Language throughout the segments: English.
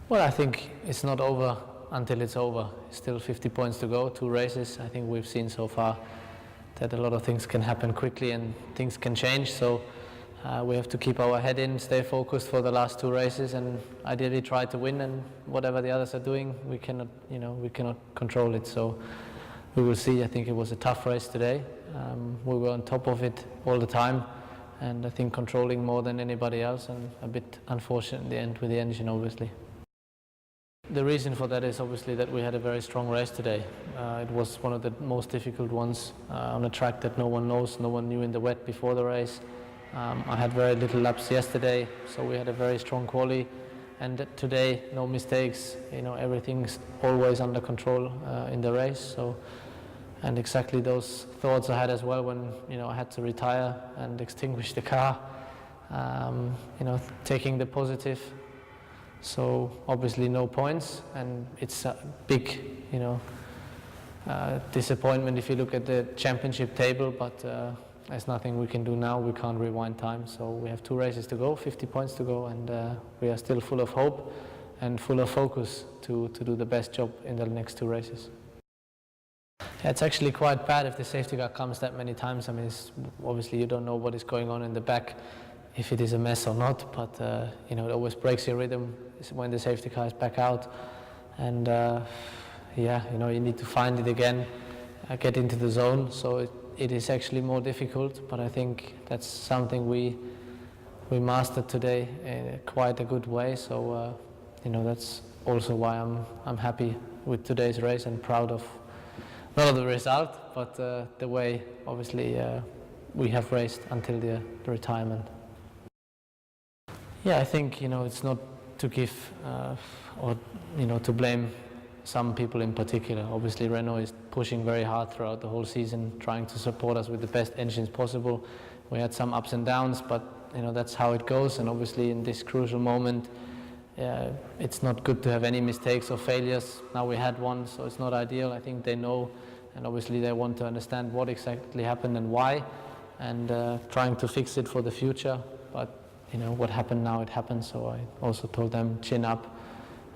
Well, I think it's not over until it's over. Still 50 points to go, 2 races. I think we've seen so far that a lot of things can happen quickly and things can change. So we have to keep our head in, stay focused for the last 2 races, and ideally try to win. And whatever the others are doing, we cannot control it. So we will see. I think it was a tough race today. We were on top of it all the time, and I think controlling more than anybody else, and a bit unfortunate in the end with the engine, obviously. The reason for that is obviously that we had a very strong race today. It was one of the most difficult ones on a track that no one knows, no one knew in the wet before the race. I had very little laps yesterday, so we had a very strong quali. And today, no mistakes. Everything's always under control in the race. So, and exactly those thoughts I had as well when I had to retire and extinguish the car. Taking the positive. So obviously no points, and it's a big, disappointment if you look at the championship table. But there's nothing we can do now. We can't rewind time. So we have 2 races to go, 50 points to go, and we are still full of hope and full of focus to do the best job in the next 2 races. Yeah, it's actually quite bad if the safety car comes that many times. I mean, obviously you don't know what is going on in the back, if it is a mess or not, but it always breaks your rhythm when the safety car is back out. And you need to find it again, get into the zone. So it is actually more difficult, but I think that's something we mastered today in quite a good way. So that's also why I'm happy with today's race and proud of not of the result, but the way obviously we have raced until the retirement. Yeah, I think it's not to give or to blame some people in particular. Obviously Renault is pushing very hard throughout the whole season, trying to support us with the best engines possible. We had some ups and downs, but that's how it goes. And obviously in this crucial moment, it's not good to have any mistakes or failures. Now we had one, so it's not ideal. I think they know, and obviously they want to understand what exactly happened and why, and trying to fix it for the future. But what happened now, it happened. So I also told them chin up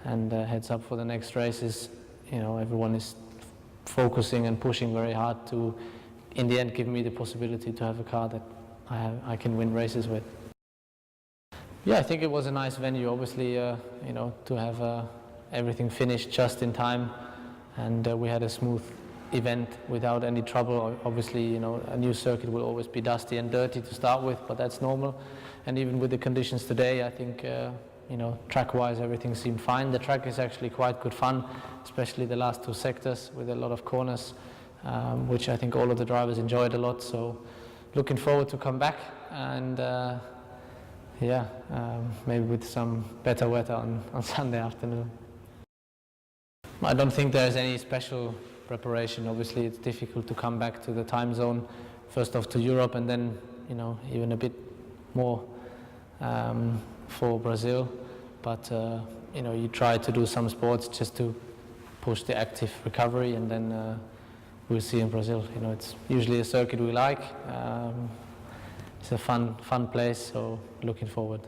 and heads up for the next races. Everyone is focusing and pushing very hard to, in the end, give me the possibility to have a car that I can win races with. Yeah, I think it was a nice venue. Obviously, to have everything finished just in time, and we had a smooth event without any trouble. Obviously, a new circuit will always be dusty and dirty to start with, but that's normal. And even with the conditions today, I think, track-wise, everything seemed fine. The track is actually quite good fun, especially the last 2 sectors with a lot of corners, which I think all of the drivers enjoyed a lot. So looking forward to come back and, maybe with some better weather on Sunday afternoon. I don't think there's any special preparation. Obviously, it's difficult to come back to the time zone, first off to Europe, and then, even a bit more for Brazil. But you try to do some sports just to push the active recovery, and then we'll see in Brazil. It's usually a circuit we like. It's a fun place, so looking forward.